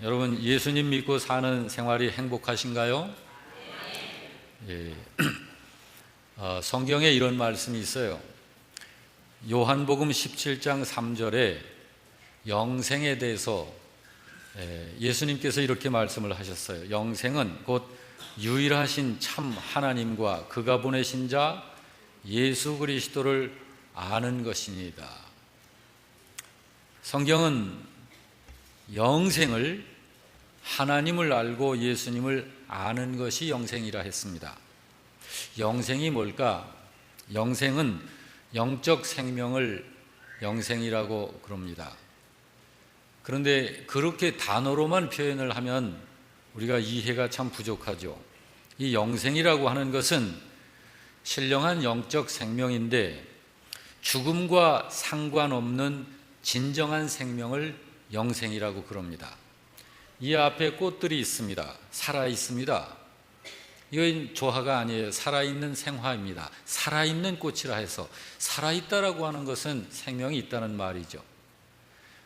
여러분, 예수님 믿고 사는 생활이 행복하신가요? 예. 성경에 이런 말씀이 있어요. 요한복음 17장 3절에 영생에 대해서 예수님께서 이렇게 말씀을 하셨어요. 영생은 곧 유일하신 참 하나님과 그가 보내신 자 예수 그리스도를 아는 것이니이다. 성경은 영생을 하나님을 알고 예수님을 아는 것이 영생이라 했습니다. 영생이 뭘까? 영생은 영적 생명을 영생이라고 그럽니다. 그런데 그렇게 단어로만 표현을 하면 우리가 이해가 참 부족하죠. 이 영생이라고 하는 것은 신령한 영적 생명인데 죽음과 상관없는 진정한 생명을 영생이라고 그럽니다. 이 앞에 꽃들이 있습니다. 살아 있습니다. 이건 조화가 아니에요. 살아있는 생화입니다. 살아있는 꽃이라 해서 살아있다라고 하는 것은 생명이 있다는 말이죠.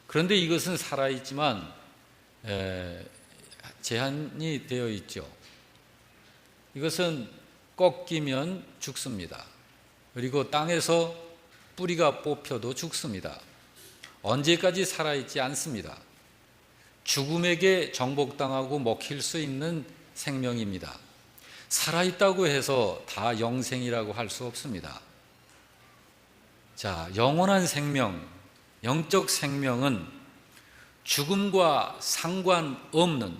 그런데 이것은 살아있지만 제한이 되어 있죠. 이것은 꺾이면 죽습니다. 그리고 땅에서 뿌리가 뽑혀도 죽습니다. 언제까지 살아있지 않습니다. 죽음에게 정복당하고 먹힐 수 있는 생명입니다. 살아있다고 해서 다 영생이라고 할 수 없습니다. 자, 영원한 생명, 영적 생명은 죽음과 상관없는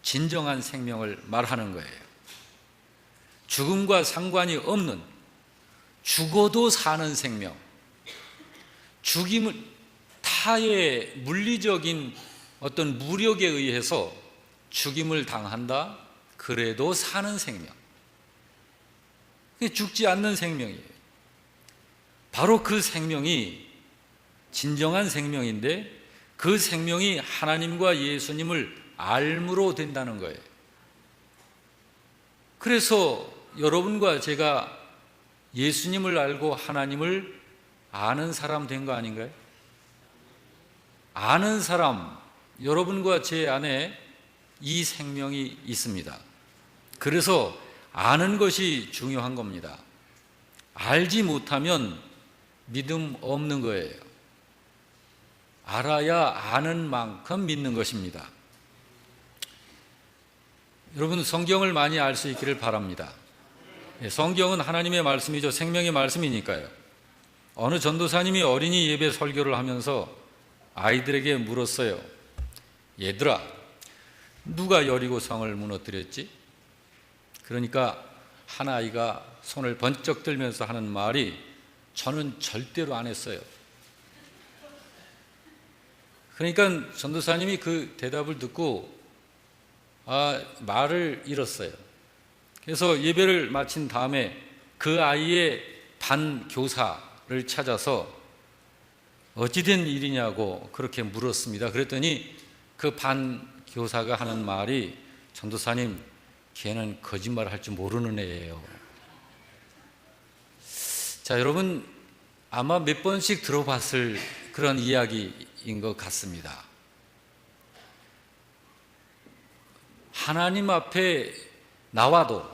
진정한 생명을 말하는 거예요. 죽음과 상관이 없는, 죽어도 사는 생명, 죽임을 타의 물리적인 어떤 무력에 의해서 죽임을 당한다? 그래도 사는 생명. 죽지 않는 생명이에요. 바로 그 생명이 진정한 생명인데 그 생명이 하나님과 예수님을 알므로 된다는 거예요. 그래서 여러분과 제가 예수님을 알고 하나님을 아는 사람 된 거 아닌가요? 아는 사람, 여러분과 제 안에 이 생명이 있습니다. 그래서 아는 것이 중요한 겁니다. 알지 못하면 믿음 없는 거예요. 알아야 아는 만큼 믿는 것입니다. 여러분, 성경을 많이 알 수 있기를 바랍니다. 성경은 하나님의 말씀이죠. 생명의 말씀이니까요. 어느 전도사님이 어린이 예배 설교를 하면서 아이들에게 물었어요. 얘들아, 누가 여리고성을 무너뜨렸지? 그러니까 한 아이가 손을 번쩍 들면서 하는 말이 저는 절대로 안 했어요. 그러니까 전도사님이 그 대답을 듣고 말을 잃었어요. 그래서 예배를 마친 다음에 그 아이의 반 교사를 찾아서 어찌된 일이냐고 그렇게 물었습니다. 그랬더니 그 반 교사가 하는 말이 전도사님, 걔는 거짓말 할 줄 모르는 애예요. 자, 여러분 아마 몇 번씩 들어봤을 그런 이야기인 것 같습니다. 하나님 앞에 나와도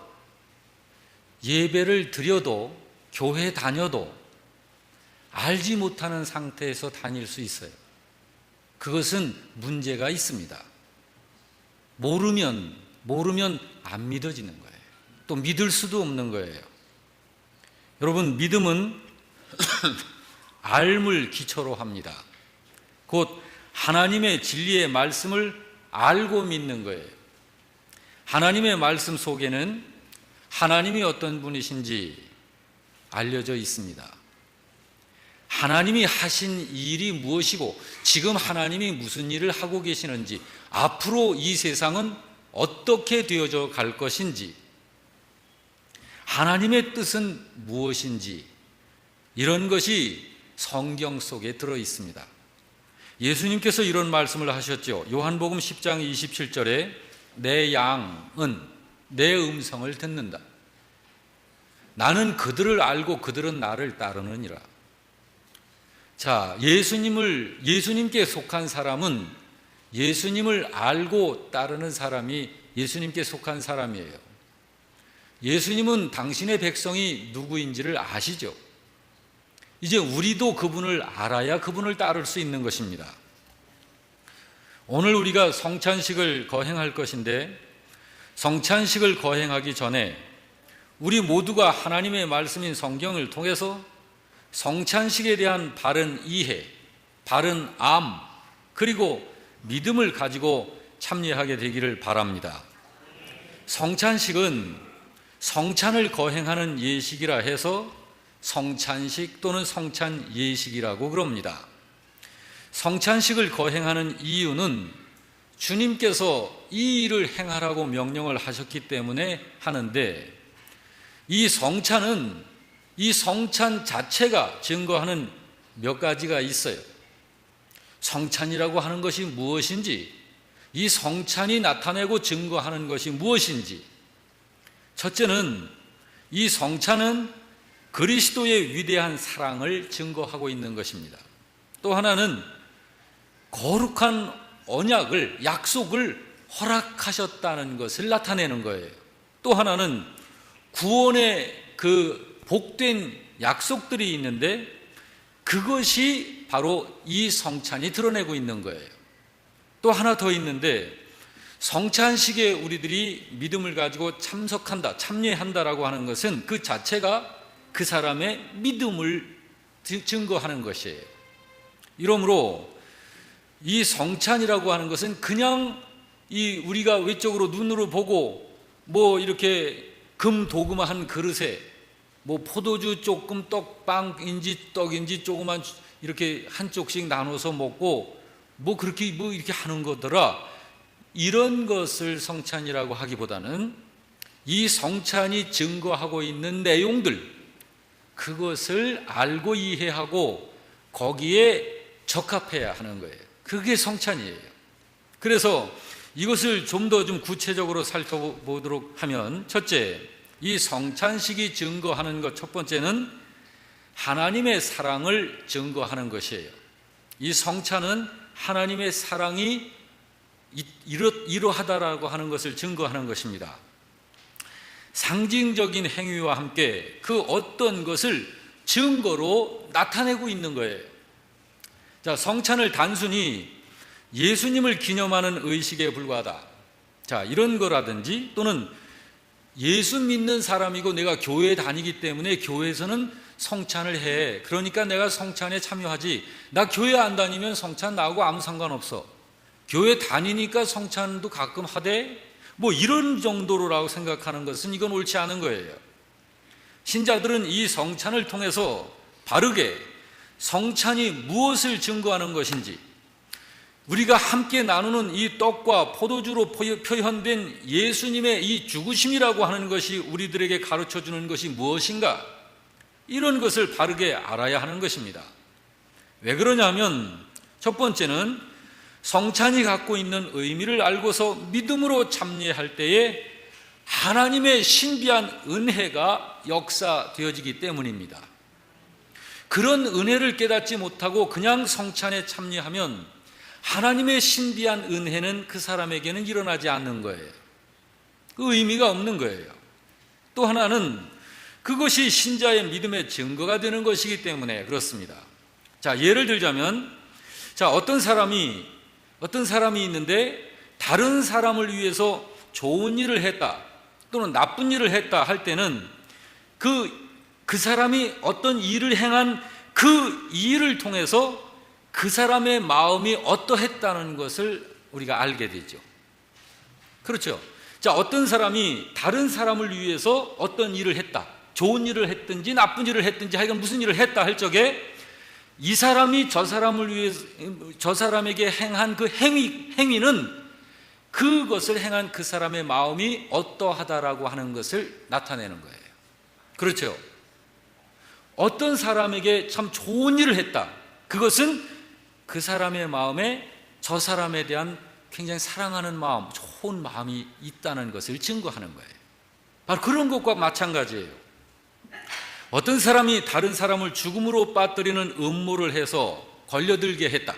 예배를 드려도 교회 다녀도 알지 못하는 상태에서 다닐 수 있어요. 그것은 문제가 있습니다. 모르면 안 믿어지는 거예요. 또 믿을 수도 없는 거예요. 여러분, 믿음은 알물 기초로 합니다. 곧 하나님의 진리의 말씀을 알고 믿는 거예요. 하나님의 말씀 속에는 하나님이 어떤 분이신지 알려져 있습니다. 하나님이 하신 일이 무엇이고 지금 하나님이 무슨 일을 하고 계시는지, 앞으로 이 세상은 어떻게 되어져 갈 것인지, 하나님의 뜻은 무엇인지, 이런 것이 성경 속에 들어 있습니다. 예수님께서 이런 말씀을 하셨죠. 요한복음 10장 27절에 내 양은 내 음성을 듣는다. 나는 그들을 알고 그들은 나를 따르느니라. 자, 예수님께 속한 사람은 예수님을 알고 따르는 사람이 예수님께 속한 사람이에요. 예수님은 당신의 백성이 누구인지를 아시죠? 이제 우리도 그분을 알아야 그분을 따를 수 있는 것입니다. 오늘 우리가 성찬식을 거행할 것인데, 성찬식을 거행하기 전에 우리 모두가 하나님의 말씀인 성경을 통해서 성찬식에 대한 바른 이해, 바른 암, 그리고 믿음을 가지고 참여하게 되기를 바랍니다. 성찬식은 성찬을 거행하는 예식이라 해서 성찬식 또는 성찬 예식이라고 그럽니다. 성찬식을 거행하는 이유는 주님께서 이 일을 행하라고 명령을 하셨기 때문에 하는데, 이 성찬은 이 성찬 자체가 증거하는 몇 가지가 있어요. 성찬이라고 하는 것이 무엇인지, 이 성찬이 나타내고 증거하는 것이 무엇인지. 첫째는 이 성찬은 그리스도의 위대한 사랑을 증거하고 있는 것입니다. 또 하나는 거룩한 언약을, 약속을 허락하셨다는 것을 나타내는 거예요. 또 하나는 구원의 그 복된 약속들이 있는데, 그것이 바로 이 성찬이 드러내고 있는 거예요. 또 하나 더 있는데, 성찬식에 우리들이 믿음을 가지고 참석한다, 참여한다라고 하는 것은 그 자체가 그 사람의 믿음을 증거하는 것이에요. 이러므로 이 성찬이라고 하는 것은 그냥 우리가 외적으로 눈으로 보고 이렇게 금 도금화 한 그릇에 포도주 조금, 떡빵인지 떡인지 조그만 이렇게 한쪽씩 나눠서 먹고 그렇게 이렇게 하는 거더라, 이런 것을 성찬이라고 하기보다는 이 성찬이 증거하고 있는 내용들, 그것을 알고 이해하고 거기에 적합해야 하는 거예요. 그게 성찬이에요. 그래서 이것을 좀 더 구체적으로 살펴보도록 하면, 첫째, 이 성찬식이 증거하는 것, 첫 번째는 하나님의 사랑을 증거하는 것이에요. 이 성찬은 하나님의 사랑이 이러하다라고 하는 것을 증거하는 것입니다. 상징적인 행위와 함께 그 어떤 것을 증거로 나타내고 있는 거예요. 자, 성찬을 단순히 예수님을 기념하는 의식에 불과하다, 자, 이런 거라든지, 또는 예수 믿는 사람이고 내가 교회에 다니기 때문에 교회에서는 성찬을 해, 그러니까 내가 성찬에 참여하지, 나 교회 안 다니면 성찬 나하고 아무 상관없어, 교회 다니니까 성찬도 가끔 하되, 이런 정도로라고 생각하는 것은, 이건 옳지 않은 거예요. 신자들은 이 성찬을 통해서 바르게 성찬이 무엇을 증거하는 것인지, 우리가 함께 나누는 이 떡과 포도주로 표현된 예수님의 이 죽으심이라고 하는 것이 우리들에게 가르쳐주는 것이 무엇인가, 이런 것을 바르게 알아야 하는 것입니다. 왜 그러냐면, 첫 번째는 성찬이 갖고 있는 의미를 알고서 믿음으로 참여할 때에 하나님의 신비한 은혜가 역사되어지기 때문입니다. 그런 은혜를 깨닫지 못하고 그냥 성찬에 참여하면 하나님의 신비한 은혜는 그 사람에게는 일어나지 않는 거예요. 그 의미가 없는 거예요. 또 하나는 그것이 신자의 믿음의 증거가 되는 것이기 때문에 그렇습니다. 자, 예를 들자면, 어떤 사람이 있는데 다른 사람을 위해서 좋은 일을 했다 또는 나쁜 일을 했다 할 때는 그 사람이 어떤 일을 행한 그 일을 통해서 그 사람의 마음이 어떠했다는 것을 우리가 알게 되죠. 그렇죠? 자, 어떤 사람이 다른 사람을 위해서 어떤 일을 했다, 좋은 일을 했든지 나쁜 일을 했든지 하여간 무슨 일을 했다 할 적에 이 사람이 저 사람을 위해서, 저 사람에게 행한 그 행위는 그것을 행한 그 사람의 마음이 어떠하다라고 하는 것을 나타내는 거예요. 그렇죠? 어떤 사람에게 참 좋은 일을 했다, 그것은 그 사람의 마음에 저 사람에 대한 굉장히 사랑하는 마음, 좋은 마음이 있다는 것을 증거하는 거예요. 바로 그런 것과 마찬가지예요. 어떤 사람이 다른 사람을 죽음으로 빠뜨리는 음모를 해서 걸려들게 했다,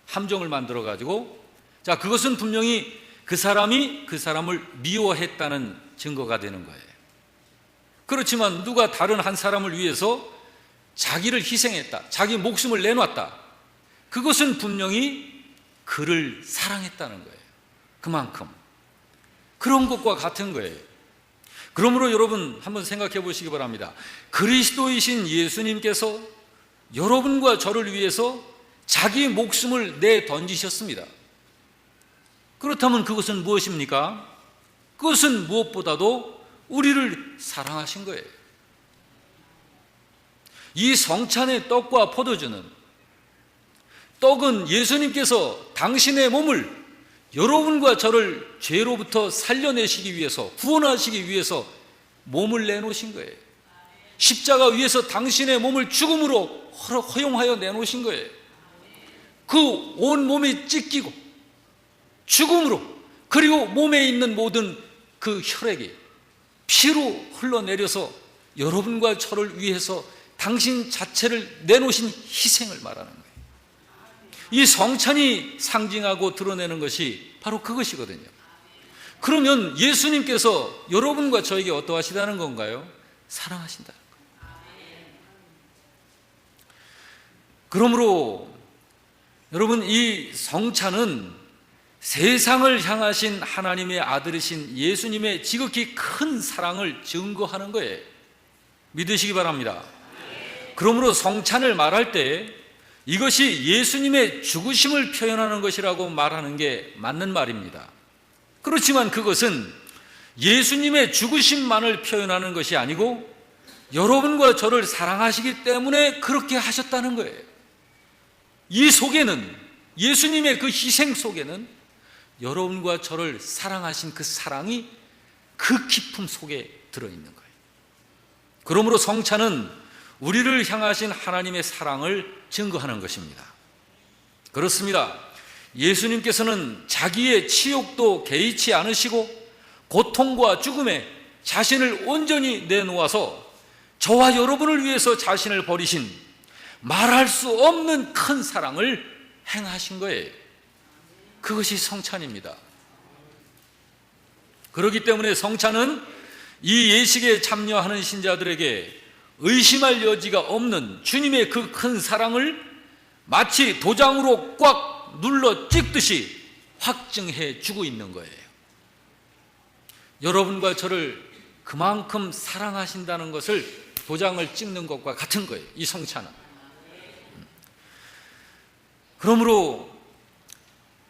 함정을 만들어 가지고 자, 그것은 분명히 그 사람이 그 사람을 미워했다는 증거가 되는 거예요. 그렇지만 누가 다른 한 사람을 위해서 자기를 희생했다, 자기 목숨을 내놨다, 그것은 분명히 그를 사랑했다는 거예요. 그만큼. 그런 것과 같은 거예요. 그러므로 여러분 한번 생각해 보시기 바랍니다. 그리스도이신 예수님께서 여러분과 저를 위해서 자기 목숨을 내던지셨습니다. 그렇다면 그것은 무엇입니까? 그것은 무엇보다도 우리를 사랑하신 거예요. 이 성찬의 떡과 포도주는, 떡은 예수님께서 당신의 몸을 여러분과 저를 죄로부터 살려내시기 위해서, 구원하시기 위해서 몸을 내놓으신 거예요. 십자가 위에서 당신의 몸을 죽음으로 허용하여 내놓으신 거예요. 그 온 몸이 찢기고 죽음으로, 그리고 몸에 있는 모든 그 혈액이 피로 흘러내려서 여러분과 저를 위해서 당신 자체를 내놓으신 희생을 말하는 거예요. 이 성찬이 상징하고 드러내는 것이 바로 그것이거든요. 그러면 예수님께서 여러분과 저에게 어떠하시다는 건가요? 사랑하신다는 거예요. 그러므로 여러분, 이 성찬은 세상을 향하신 하나님의 아들이신 예수님의 지극히 큰 사랑을 증거하는 거예요. 믿으시기 바랍니다. 그러므로 성찬을 말할 때 이것이 예수님의 죽으심을 표현하는 것이라고 말하는 게 맞는 말입니다. 그렇지만 그것은 예수님의 죽으심만을 표현하는 것이 아니고 여러분과 저를 사랑하시기 때문에 그렇게 하셨다는 거예요. 이 속에는, 예수님의 그 희생 속에는 여러분과 저를 사랑하신 그 사랑이 그 깊음 속에 들어있는 거예요. 그러므로 성찬은 우리를 향하신 하나님의 사랑을 증거하는 것입니다. 그렇습니다. 예수님께서는 자기의 치욕도 개의치 않으시고 고통과 죽음에 자신을 온전히 내놓아서 저와 여러분을 위해서 자신을 버리신 말할 수 없는 큰 사랑을 행하신 거예요. 그것이 성찬입니다. 그렇기 때문에 성찬은 이 예식에 참여하는 신자들에게 의심할 여지가 없는 주님의 그 큰 사랑을 마치 도장으로 꽉 눌러 찍듯이 확증해 주고 있는 거예요. 여러분과 저를 그만큼 사랑하신다는 것을 도장을 찍는 것과 같은 거예요, 이 성찬은. 그러므로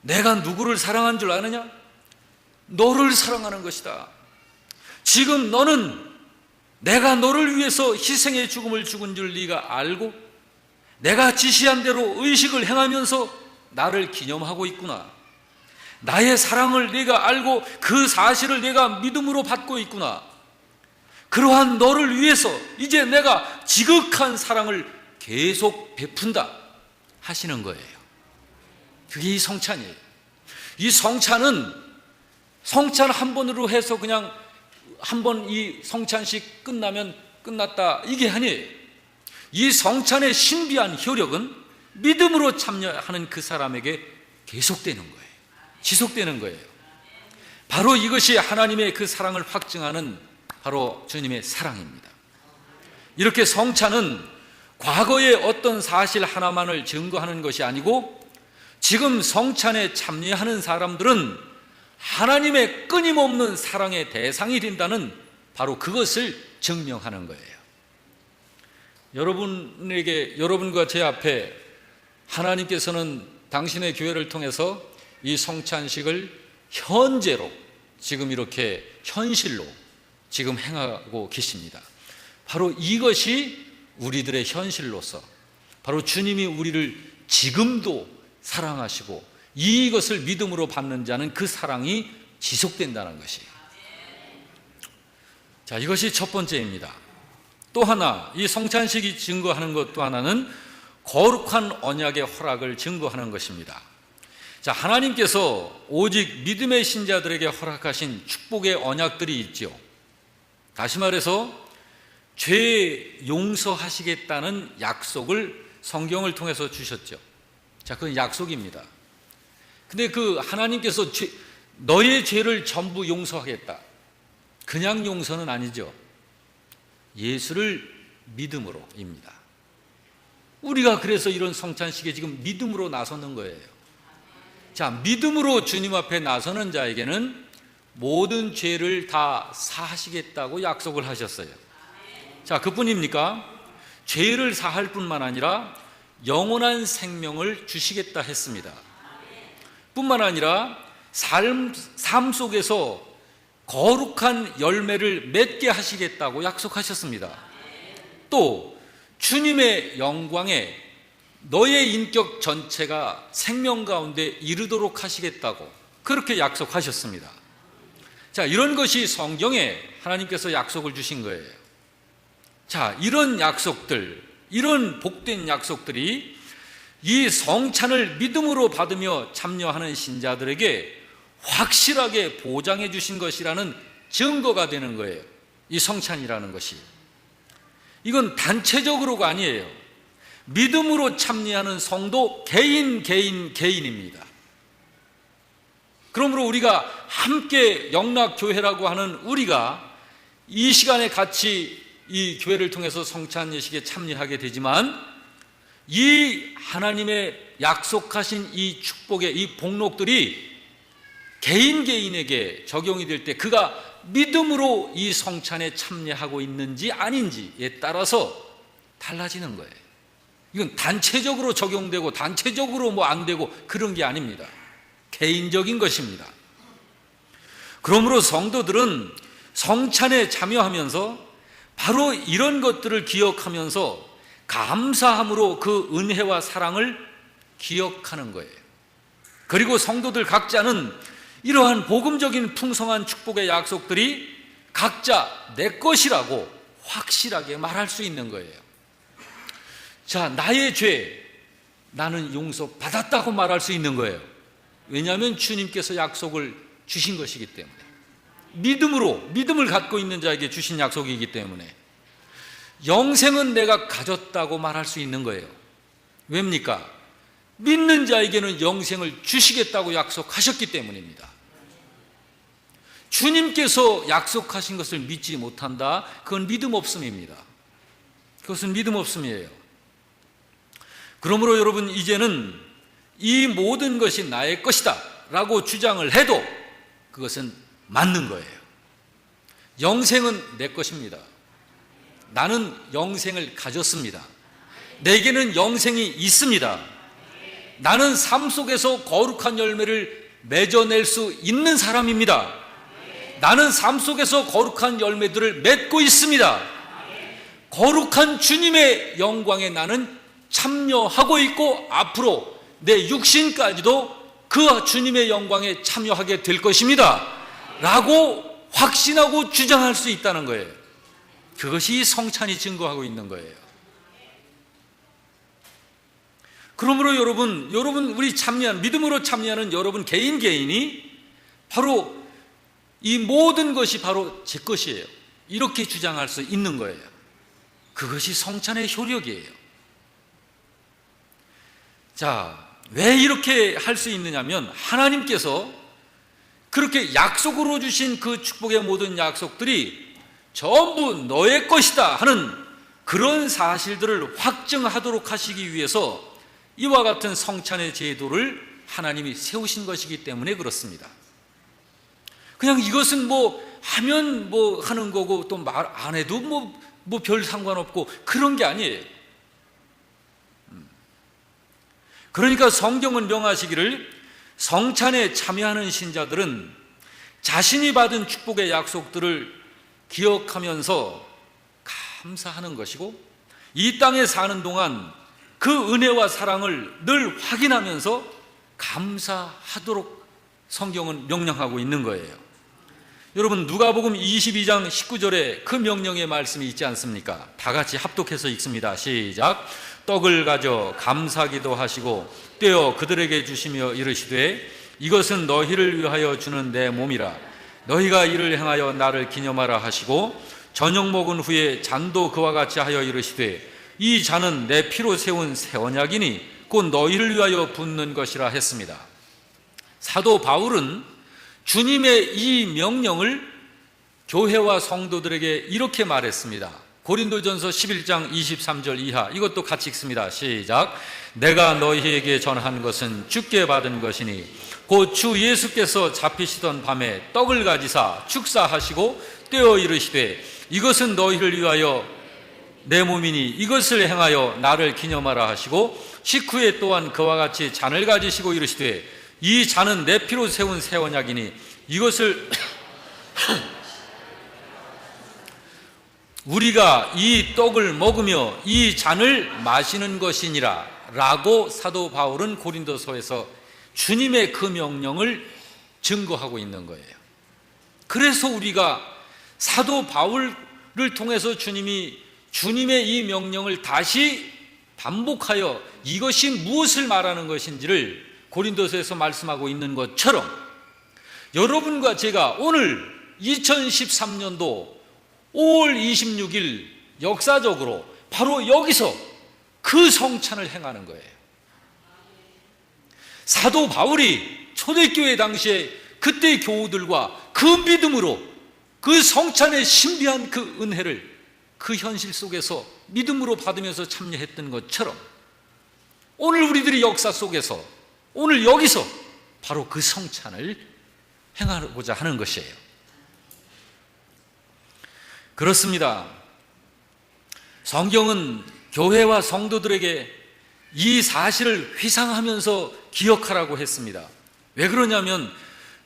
내가 누구를 사랑한 줄 아느냐? 너를 사랑하는 것이다. 지금 너는 내가 너를 위해서 희생의 죽음을 죽은 줄 네가 알고 내가 지시한 대로 의식을 행하면서 나를 기념하고 있구나. 나의 사랑을 네가 알고 그 사실을 내가 믿음으로 받고 있구나. 그러한 너를 위해서 이제 내가 지극한 사랑을 계속 베푼다 하시는 거예요. 그게 이 성찬이에요. 이 성찬은 성찬 한 번으로 해서 그냥 한 번 이 성찬식 끝나면 끝났다, 이게 아니에요. 이 성찬의 신비한 효력은 믿음으로 참여하는 그 사람에게 계속되는 거예요. 지속되는 거예요. 바로 이것이 하나님의 그 사랑을 확증하는 바로 주님의 사랑입니다. 이렇게 성찬은 과거의 어떤 사실 하나만을 증거하는 것이 아니고 지금 성찬에 참여하는 사람들은 하나님의 끊임없는 사랑의 대상이 된다는 바로 그것을 증명하는 거예요. 여러분과 제 앞에 하나님께서는 당신의 교회를 통해서 이 성찬식을 현재로 지금 이렇게 현실로 지금 행하고 계십니다. 바로 이것이 우리들의 현실로서 바로 주님이 우리를 지금도 사랑하시고 이것을 믿음으로 받는 자는 그 사랑이 지속된다는 것이에요. 자, 이것이 첫 번째입니다. 또 하나, 이 성찬식이 증거하는 것 또 하나는 거룩한 언약의 허락을 증거하는 것입니다. 자, 하나님께서 오직 믿음의 신자들에게 허락하신 축복의 언약들이 있죠. 다시 말해서 죄 용서하시겠다는 약속을 성경을 통해서 주셨죠. 자, 그건 약속입니다. 근데 그 하나님께서 너의 죄를 전부 용서하겠다. 그냥 용서는 아니죠. 예수를 믿음으로입니다. 우리가 그래서 이런 성찬식에 지금 믿음으로 나서는 거예요. 자, 믿음으로 주님 앞에 나서는 자에게는 모든 죄를 다 사하시겠다고 약속을 하셨어요. 자, 그뿐입니까? 죄를 사할 뿐만 아니라 영원한 생명을 주시겠다 했습니다. 뿐만 아니라 삶 속에서 거룩한 열매를 맺게 하시겠다고 약속하셨습니다. 또 주님의 영광에 너의 인격 전체가 생명 가운데 이르도록 하시겠다고 그렇게 약속하셨습니다. 자, 이런 것이 성경에 하나님께서 약속을 주신 거예요. 자, 이런 약속들, 이런 복된 약속들이 이 성찬을 믿음으로 받으며 참여하는 신자들에게 확실하게 보장해 주신 것이라는 증거가 되는 거예요. 이 성찬이라는 것이. 이건 단체적으로가 아니에요. 믿음으로 참여하는 성도 개인입니다. 그러므로 우리가 함께 영락교회라고 하는 우리가 이 시간에 같이 이 교회를 통해서 성찬 예식에 참여하게 되지만 이 하나님의 약속하신 이 축복의 이 복록들이 개인에게 적용이 될 때 그가 믿음으로 이 성찬에 참여하고 있는지 아닌지에 따라서 달라지는 거예요. 이건 단체적으로 적용되고 단체적으로 뭐 안 되고 그런 게 아닙니다. 개인적인 것입니다. 그러므로 성도들은 성찬에 참여하면서 바로 이런 것들을 기억하면서 감사함으로 그 은혜와 사랑을 기억하는 거예요. 그리고 성도들 각자는 이러한 복음적인 풍성한 축복의 약속들이 각자 내 것이라고 확실하게 말할 수 있는 거예요. 자, 나의 죄 나는 용서받았다고 말할 수 있는 거예요. 왜냐하면 주님께서 약속을 주신 것이기 때문에, 믿음을 갖고 있는 자에게 주신 약속이기 때문에 영생은 내가 가졌다고 말할 수 있는 거예요. 왜입니까? 믿는 자에게는 영생을 주시겠다고 약속하셨기 때문입니다. 주님께서 약속하신 것을 믿지 못한다? 그건 믿음 없음입니다. 그것은 믿음 없음이에요. 그러므로 여러분, 이제는 이 모든 것이 나의 것이다 라고 주장을 해도 그것은 맞는 거예요. 영생은 내 것입니다. 나는 영생을 가졌습니다. 내게는 영생이 있습니다. 나는 삶 속에서 거룩한 열매를 맺어낼 수 있는 사람입니다. 나는 삶 속에서 거룩한 열매들을 맺고 있습니다. 거룩한 주님의 영광에 나는 참여하고 있고 앞으로 내 육신까지도 그 주님의 영광에 참여하게 될 것입니다 라고 확신하고 주장할 수 있다는 거예요. 그것이 성찬이 증거하고 있는 거예요. 그러므로 여러분 우리 믿음으로 참여하는 여러분 개인이 바로 이 모든 것이 바로 제 것이에요, 이렇게 주장할 수 있는 거예요. 그것이 성찬의 효력이에요. 자, 왜 이렇게 할 수 있느냐면 하나님께서 그렇게 약속으로 주신 그 축복의 모든 약속들이 전부 너의 것이다 하는 그런 사실들을 확증하도록 하시기 위해서 이와 같은 성찬의 제도를 하나님이 세우신 것이기 때문에 그렇습니다. 그냥 이것은 뭐 하면 뭐 하는 거고 또 말 안 해도 뭐 별 상관없고 그런 게 아니에요. 그러니까 성경은 명하시기를 성찬에 참여하는 신자들은 자신이 받은 축복의 약속들을 기억하면서 감사하는 것이고, 이 땅에 사는 동안 그 은혜와 사랑을 늘 확인하면서 감사하도록 성경은 명령하고 있는 거예요. 여러분, 누가복음 22장 19절에 그 명령의 말씀이 있지 않습니까? 다 같이 합독해서 읽습니다. 시작. 떡을 가져 감사기도 하시고 떼어 그들에게 주시며 이르시되 이것은 너희를 위하여 주는 내 몸이라. 너희가 이를 행하여 나를 기념하라 하시고 저녁 먹은 후에 잔도 그와 같이 하여 이르시되 이 잔은 내 피로 세운 새 언약이니 곧 너희를 위하여 붓는 것이라 했습니다. 사도 바울은 주님의 이 명령을 교회와 성도들에게 이렇게 말했습니다. 고린도전서 11장 23절 이하, 이것도 같이 읽습니다. 시작. 내가 너희에게 전한 것은 주께 받은 것이니 곧 주 예수께서 잡히시던 밤에 떡을 가지사 축사하시고 떼어 이르시되 이것은 너희를 위하여 내 몸이니 이것을 행하여 나를 기념하라 하시고 식후에 또한 그와 같이 잔을 가지시고 이르시되 이 잔은 내 피로 세운 새 언약이니 이것을 우리가 이 떡을 먹으며 이 잔을 마시는 것이니라 라고 사도 바울은 고린도서에서 주님의 그 명령을 증거하고 있는 거예요. 그래서 우리가 사도 바울을 통해서 주님의 이 명령을 다시 반복하여 이것이 무엇을 말하는 것인지를 고린도서에서 말씀하고 있는 것처럼 여러분과 제가 오늘 2013년도 5월 26일 역사적으로 바로 여기서 그 성찬을 행하는 거예요. 사도 바울이 초대교회 당시에 그때의 교우들과 그 믿음으로 그 성찬의 신비한 그 은혜를 그 현실 속에서 믿음으로 받으면서 참여했던 것처럼 오늘 우리들이 역사 속에서 오늘 여기서 바로 그 성찬을 행하고자 하는 것이에요. 그렇습니다. 성경은 교회와 성도들에게 이 사실을 회상하면서 기억하라고 했습니다. 왜 그러냐면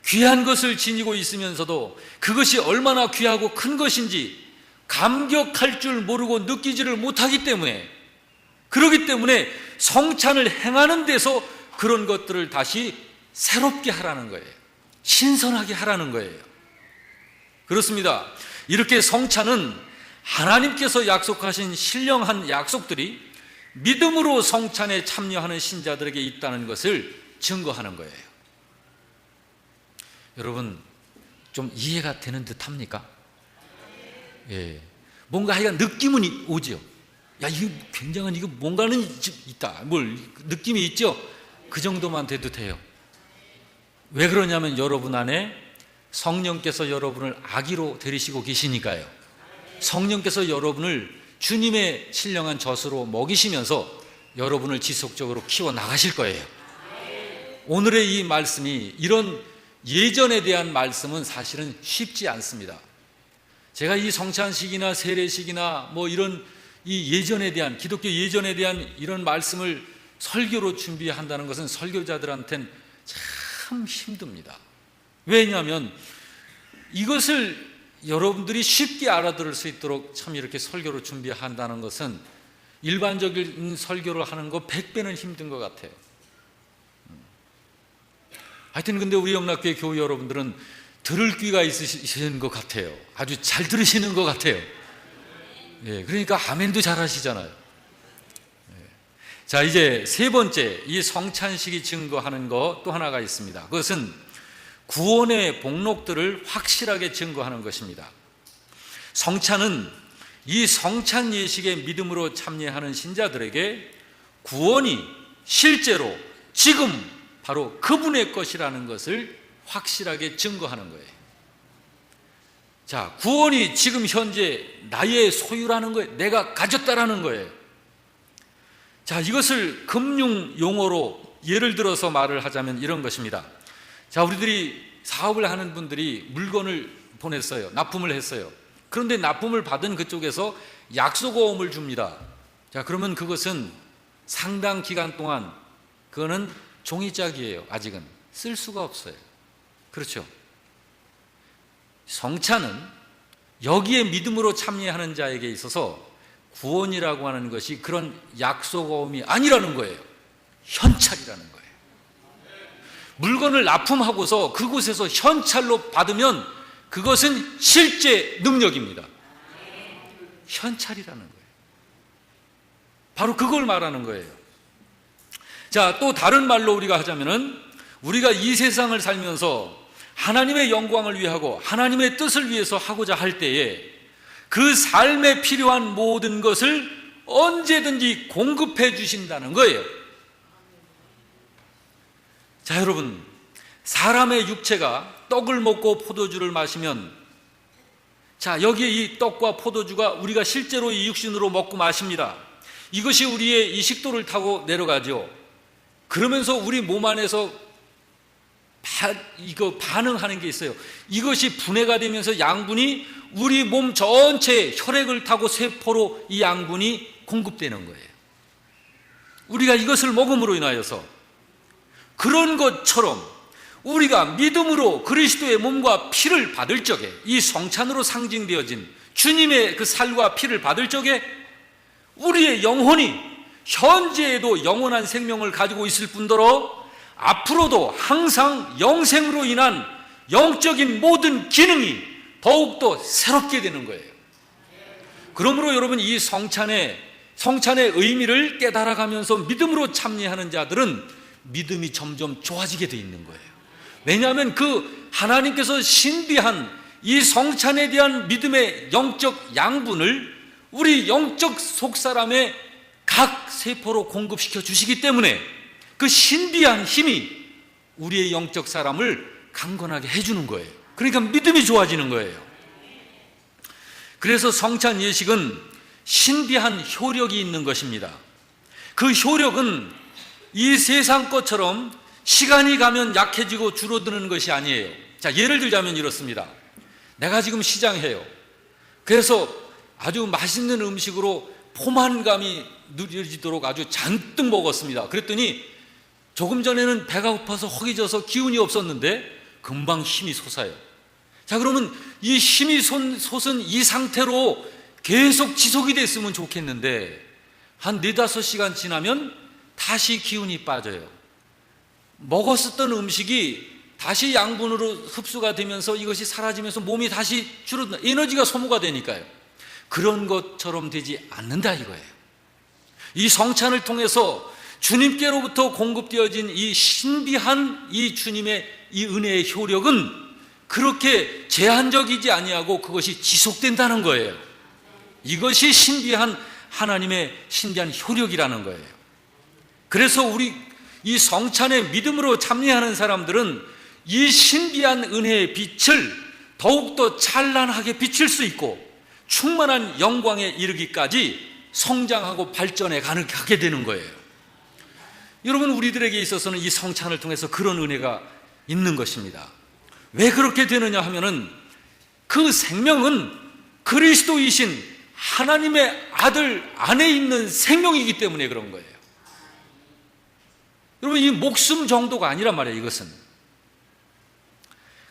귀한 것을 지니고 있으면서도 그것이 얼마나 귀하고 큰 것인지 감격할 줄 모르고 느끼지를 못하기 때문에, 그렇기 때문에 성찬을 행하는 데서 그런 것들을 다시 새롭게 하라는 거예요. 신선하게 하라는 거예요. 그렇습니다. 이렇게 성찬은 하나님께서 약속하신 신령한 약속들이 믿음으로 성찬에 참여하는 신자들에게 있다는 것을 증거하는 거예요. 여러분, 좀 이해가 되는 듯 합니까? 예. 뭔가 하여간 느낌은 오죠. 야, 이거 굉장한, 이거 뭔가는 있다. 느낌이 있죠? 그 정도만 돼도 돼요. 왜 그러냐면 여러분 안에 성령께서 여러분을 아기로 데리시고 계시니까요. 성령께서 여러분을 주님의 신령한 젖으로 먹이시면서 여러분을 지속적으로 키워 나가실 거예요. 오늘의 이 말씀이, 이런 예전에 대한 말씀은 사실은 쉽지 않습니다. 제가 이 성찬식이나 세례식이나 이런 이 예전에 대한, 기독교 예전에 대한 이런 말씀을 설교로 준비한다는 것은 설교자들한테는 참 힘듭니다. 왜냐하면 이것을 여러분들이 쉽게 알아들을 수 있도록 참 이렇게 설교로 준비한다는 것은 일반적인 설교를 하는 거 100배는 힘든 것 같아요. 하여튼 근데 우리 영락교회 교우 여러분들은 들을 귀가 있으시는 것 같아요. 아주 잘 들으시는 것 같아요. 예, 그러니까 아멘도 잘 하시잖아요. 예. 자, 이제 세 번째, 이 성찬식이 증거하는 것 또 하나가 있습니다. 그것은 구원의 복록들을 확실하게 증거하는 것입니다. 성찬은 이 성찬 예식에 믿음으로 참여하는 신자들에게 구원이 실제로 지금 바로 그분의 것이라는 것을 확실하게 증거하는 거예요. 자, 구원이 지금 현재 나의 소유라는 거예요. 내가 가졌다라는 거예요. 자, 이것을 금융 용어로 예를 들어서 말을 하자면 이런 것입니다. 자, 우리들이 사업을 하는 분들이 물건을 보냈어요. 납품을 했어요. 그런데 납품을 받은 그쪽에서 약속어음을 줍니다. 자, 그러면 그것은 상당 기간 동안 그거는 종이짝이에요. 아직은 쓸 수가 없어요. 그렇죠? 성찬은 여기에 믿음으로 참여하는 자에게 있어서 구원이라고 하는 것이 그런 약속어음이 아니라는 거예요. 현찰이라는 거예요. 물건을 납품하고서 그곳에서 현찰로 받으면 그것은 실제 능력입니다. 현찰이라는 거예요. 바로 그걸 말하는 거예요. 자, 또 다른 말로 우리가 하자면은, 우리가 이 세상을 살면서 하나님의 영광을 위하고 하나님의 뜻을 위해서 하고자 할 때에 그 삶에 필요한 모든 것을 언제든지 공급해 주신다는 거예요. 자, 여러분, 사람의 육체가 떡을 먹고 포도주를 마시면, 자, 여기에 이 떡과 포도주가 우리가 실제로 이 육신으로 먹고 마십니다. 이것이 우리의 이 식도를 타고 내려가죠. 그러면서 우리 몸 안에서 반응하는 게 있어요. 이것이 분해가 되면서 양분이 우리 몸 전체에 혈액을 타고 세포로 이 양분이 공급되는 거예요. 우리가 이것을 먹음으로 인하여서, 그런 것처럼 우리가 믿음으로 그리스도의 몸과 피를 받을 적에, 이 성찬으로 상징되어진 주님의 그 살과 피를 받을 적에 우리의 영혼이 현재에도 영원한 생명을 가지고 있을 뿐더러 앞으로도 항상 영생으로 인한 영적인 모든 기능이 더욱더 새롭게 되는 거예요. 그러므로 여러분, 이 성찬의 의미를 깨달아가면서 믿음으로 참여하는 자들은 믿음이 점점 좋아지게 되어 있는 거예요. 왜냐하면 그 하나님께서 신비한 이 성찬에 대한 믿음의 영적 양분을 우리 영적 속사람의 각 세포로 공급시켜 주시기 때문에 그 신비한 힘이 우리의 영적 사람을 강건하게 해주는 거예요. 그러니까 믿음이 좋아지는 거예요. 그래서 성찬 예식은 신비한 효력이 있는 것입니다. 그 효력은 이 세상 것처럼 시간이 가면 약해지고 줄어드는 것이 아니에요. 자, 예를 들자면 이렇습니다. 내가 지금 시장해요. 그래서 아주 맛있는 음식으로 포만감이 누려지도록 아주 잔뜩 먹었습니다. 그랬더니 조금 전에는 배가 고파서 허기져서 기운이 없었는데 금방 힘이 솟아요. 자, 그러면 이 힘이 솟은 이 상태로 계속 지속이 됐으면 좋겠는데 한 4-5시간 지나면 다시 기운이 빠져요. 먹었었던 음식이 다시 양분으로 흡수가 되면서 이것이 사라지면서 몸이 다시 줄어든다. 에너지가 소모가 되니까요. 그런 것처럼 되지 않는다 이거예요. 이 성찬을 통해서 주님께로부터 공급되어진 이 신비한 이 주님의 이 은혜의 효력은 그렇게 제한적이지 아니하고 그것이 지속된다는 거예요. 이것이 신비한 하나님의 신비한 효력이라는 거예요. 그래서 우리 이 성찬에 믿음으로 참여하는 사람들은 이 신비한 은혜의 빛을 더욱더 찬란하게 비칠 수 있고 충만한 영광에 이르기까지 성장하고 발전해 가게 되는 거예요. 여러분, 우리들에게 있어서는 이 성찬을 통해서 그런 은혜가 있는 것입니다. 왜 그렇게 되느냐 하면은 그 생명은 그리스도이신 하나님의 아들 안에 있는 생명이기 때문에 그런 거예요. 여러분, 이 목숨 정도가 아니란 말이에요, 이것은.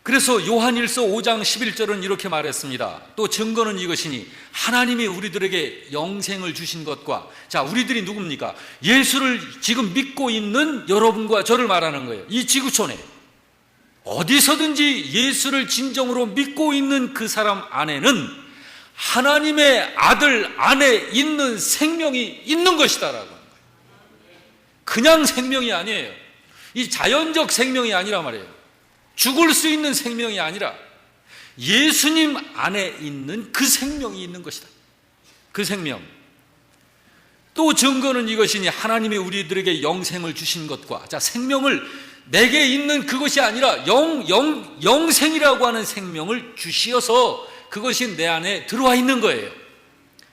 그래서 요한일서 5장 11절은 이렇게 말했습니다. 또 증거는 이것이니 하나님이 우리들에게 영생을 주신 것과, 자, 우리들이 누굽니까? 예수를 지금 믿고 있는 여러분과 저를 말하는 거예요. 이 지구촌에 어디서든지 예수를 진정으로 믿고 있는 그 사람 안에는 하나님의 아들 안에 있는 생명이 있는 것이다라고 하는 거예요. 그냥 생명이 아니에요. 이 자연적 생명이 아니란 말이에요. 죽을 수 있는 생명이 아니라 예수님 안에 있는 그 생명이 있는 것이다. 그 생명. 또 증거는 이것이니 하나님이 우리들에게 영생을 주신 것과, 자, 생명을 내게 있는 그것이 아니라 영생이라고 하는 생명을 주시어서 그것이 내 안에 들어와 있는 거예요.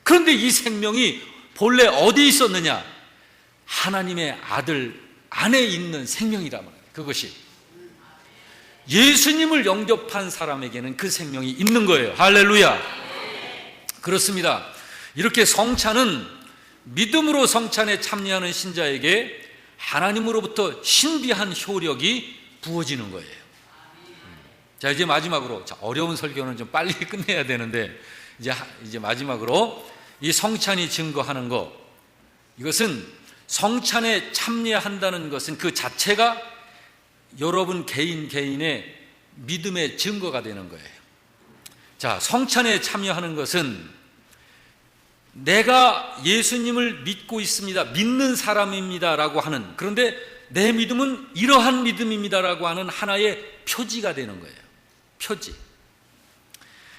그런데 이 생명이 본래 어디 있었느냐? 하나님의 아들 안에 있는 생명이란 말이에요. 그것이 예수님을 영접한 사람에게는 그 생명이 있는 거예요. 할렐루야. 그렇습니다. 이렇게 성찬은 믿음으로 성찬에 참여하는 신자에게 하나님으로부터 신비한 효력이 부어지는 거예요. 자, 이제 마지막으로, 자, 어려운 설교는 좀 빨리 끝내야 되는데 이제 마지막으로 이 성찬이 증거하는 것, 이것은 성찬에 참여한다는 것은 그 자체가 여러분 개인의 믿음의 증거가 되는 거예요. 자, 성찬에 참여하는 것은 내가 예수님을 믿고 있습니다, 믿는 사람입니다라고 하는, 그런데 내 믿음은 이러한 믿음입니다라고 하는 하나의 표지가 되는 거예요. 표지.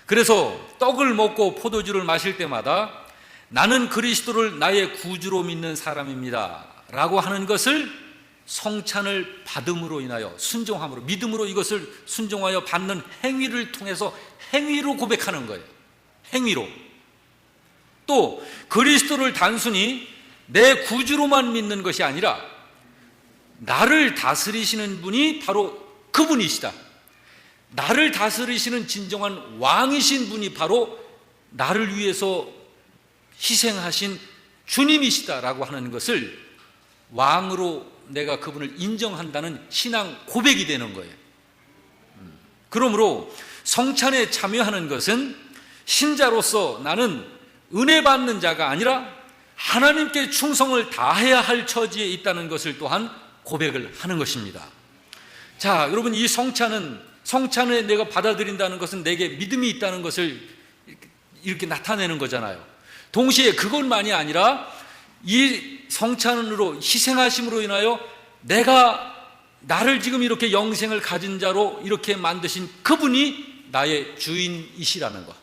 그래서 떡을 먹고 포도주를 마실 때마다 나는 그리스도를 나의 구주로 믿는 사람입니다 라고 하는 것을 성찬을 받음으로 인하여 순종함으로, 믿음으로 이것을 순종하여 받는 행위를 통해서 행위로 고백하는 거예요. 행위로. 또 그리스도를 단순히 내 구주로만 믿는 것이 아니라 나를 다스리시는 분이 바로 그분이시다. 나를 다스리시는 진정한 왕이신 분이 바로 나를 위해서 희생하신 주님이시다라고 하는 것을 왕으로 내가 그분을 인정한다는 신앙 고백이 되는 거예요. 그러므로 성찬에 참여하는 것은 신자로서 나는 은혜 받는 자가 아니라 하나님께 충성을 다해야 할 처지에 있다는 것을 또한 고백을 하는 것입니다. 자, 여러분, 이 성찬을 내가 받아들인다는 것은 내게 믿음이 있다는 것을 이렇게 나타내는 거잖아요. 동시에 그것만이 아니라 이 성찬으로 희생하심으로 인하여 나를 지금 이렇게 영생을 가진 자로 이렇게 만드신 그분이 나의 주인이시라는 것.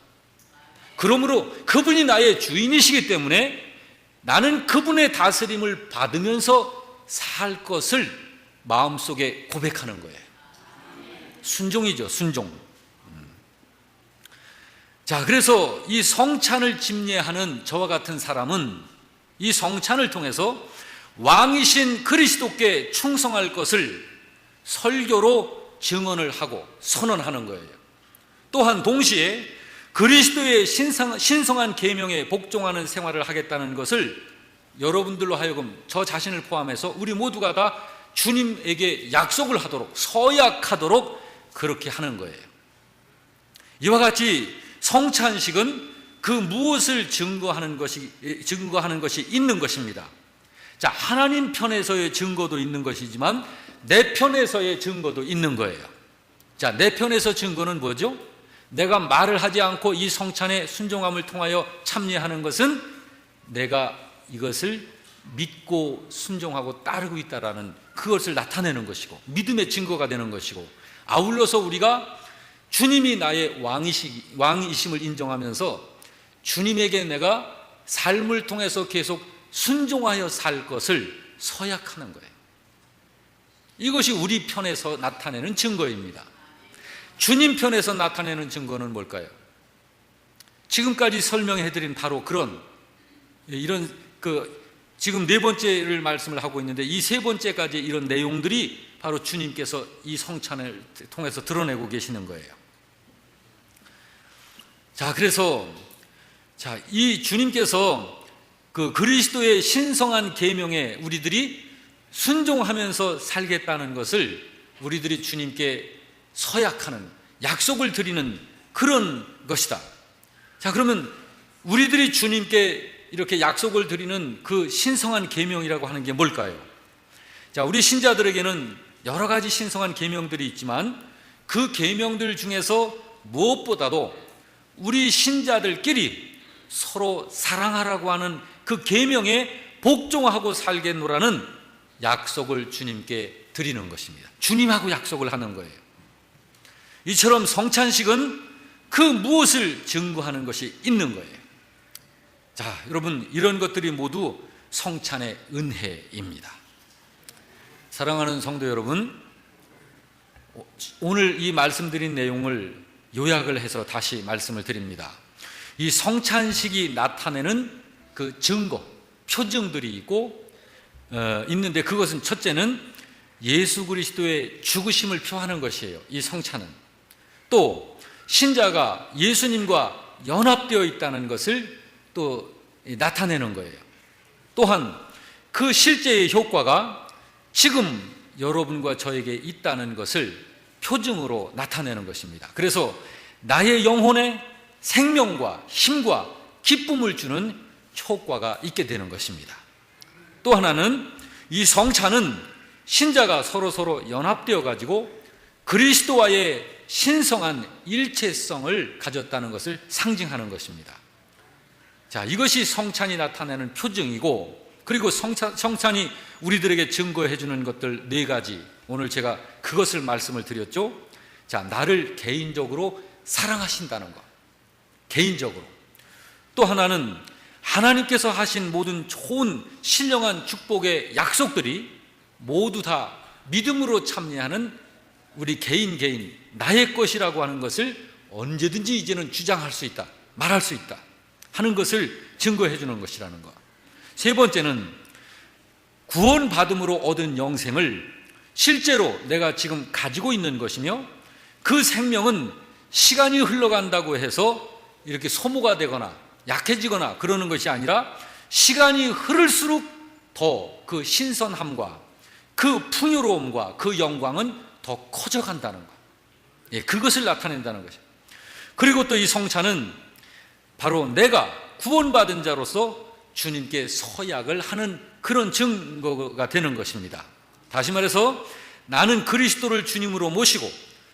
그러므로 그분이 나의 주인이시기 때문에 나는 그분의 다스림을 받으면서 살 것을 마음속에 고백하는 거예요. 순종이죠, 순종. 자, 그래서 이 성찬을 집례하는 저와 같은 사람은 이 성찬을 통해서 왕이신 그리스도께 충성할 것을 설교로 증언을 하고 선언하는 거예요. 또한 동시에 그리스도의 신성한 계명에 복종하는 생활을 하겠다는 것을 여러분들로 하여금 저 자신을 포함해서 우리 모두가 다 주님에게 약속을 하도록, 서약하도록 그렇게 하는 거예요. 이와 같이 성찬식은 그 무엇을 증거하는 것이 있는 것입니다. 자, 하나님 편에서의 증거도 있는 것이지만 내 편에서의 증거도 있는 거예요. 자, 내 편에서 증거는 뭐죠? 내가 말을 하지 않고 이 성찬의 순종함을 통하여 참여하는 것은 내가 이것을 믿고 순종하고 따르고 있다라는 그것을 나타내는 것이고 믿음의 증거가 되는 것이고, 아울러서 우리가 주님이 나의 왕이심을 인정하면서 주님에게 내가 삶을 통해서 계속 순종하여 살 것을 서약하는 거예요. 이것이 우리 편에서 나타내는 증거입니다. 주님 편에서 나타내는 증거는 뭘까요? 지금까지 설명해드린 바로 이런 지금 네 번째를 말씀을 하고 있는데 이 세 번째까지 이런 내용들이 바로 주님께서 이 성찬을 통해서 드러내고 계시는 거예요. 자, 그래서 이 주님께서 그 그리스도의 신성한 계명에 우리들이 순종하면서 살겠다는 것을 우리들이 주님께 서약하는, 약속을 드리는 그런 것이다. 자, 그러면 우리들이 주님께 이렇게 약속을 드리는 그 신성한 계명이라고 하는 게 뭘까요? 자, 우리 신자들에게는 여러 가지 신성한 계명들이 있지만 그 계명들 중에서 무엇보다도 우리 신자들끼리 서로 사랑하라고 하는 그 계명에 복종하고 살겠노라는 약속을 주님께 드리는 것입니다. 주님하고 약속을 하는 거예요. 이처럼 성찬식은 그 무엇을 증거하는 것이 있는 거예요. 자, 여러분, 이런 것들이 모두 성찬의 은혜입니다. 사랑하는 성도 여러분, 오늘 이 말씀드린 내용을 요약을 해서 다시 말씀을 드립니다. 이 성찬식이 나타내는 그 증거, 표징들이 있는데 그것은 첫째는 예수 그리스도의 죽으심을 표하는 것이에요. 이 성찬은 또 신자가 예수님과 연합되어 있다는 것을 또 나타내는 거예요. 또한 그 실제의 효과가 지금 여러분과 저에게 있다는 것을 표징으로 나타내는 것입니다. 그래서 나의 영혼에 생명과 힘과 기쁨을 주는 효과가 있게 되는 것입니다. 또 하나는 이 성찬은 신자가 서로 연합되어 가지고 그리스도와의 신성한 일체성을 가졌다는 것을 상징하는 것입니다. 자, 이것이 성찬이 나타내는 표징이고, 그리고 성찬이 우리들에게 증거해 주는 것들 네 가지, 오늘 제가 그것을 말씀을 드렸죠. 자, 나를 개인적으로 사랑하신다는 것, 개인적으로. 또 하나는 하나님께서 하신 모든 좋은 신령한 축복의 약속들이 모두 다 믿음으로 참여하는 우리 개인 나의 것이라고 하는 것을 언제든지 이제는 주장할 수 있다, 말할 수 있다 하는 것을 증거해 주는 것이라는 것. 세 번째는 구원받음으로 얻은 영생을 실제로 내가 지금 가지고 있는 것이며, 그 생명은 시간이 흘러간다고 해서 이렇게 소모가 되거나 약해지거나 그러는 것이 아니라 시간이 흐를수록 더 그 신선함과 그 풍요로움과 그 영광은 더 커져간다는 것. 예, 그것을 나타낸다는 것이에요. 그리고 또 이 성찬은 바로 내가 구원받은 자로서 주님께 서약을 하는 그런 증거가 되는 것입니다. 다시 말해서 나는 그리스도를 주님으로 모시고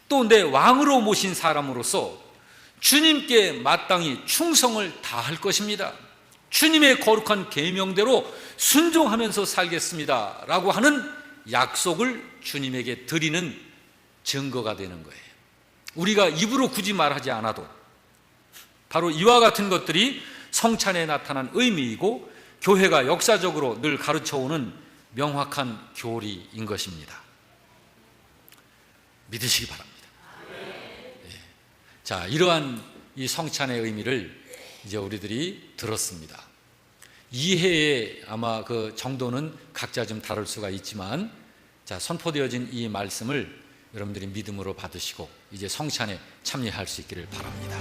또 내 왕으로 모신 사람으로서 주님께 마땅히 충성을 다할 것입니다. 주님의 거룩한 계명대로 순종하면서 살겠습니다 라고 하는 약속을 주님에게 드리는 증거가 되는 거예요. 우리가 입으로 굳이 말하지 않아도 바로 이와 같은 것들이 성찬에 나타난 의미이고 교회가 역사적으로 늘 가르쳐오는 명확한 교리인 것입니다. 믿으시기 바랍니다. 네. 자, 이러한 이 성찬의 의미를 이제 우리들이 들었습니다. 이해의 아마 그 정도는 각자 좀 다를 수가 있지만, 자, 선포되어진 이 말씀을 여러분들이 믿음으로 받으시고 이제 성찬에 참여할 수 있기를 바랍니다.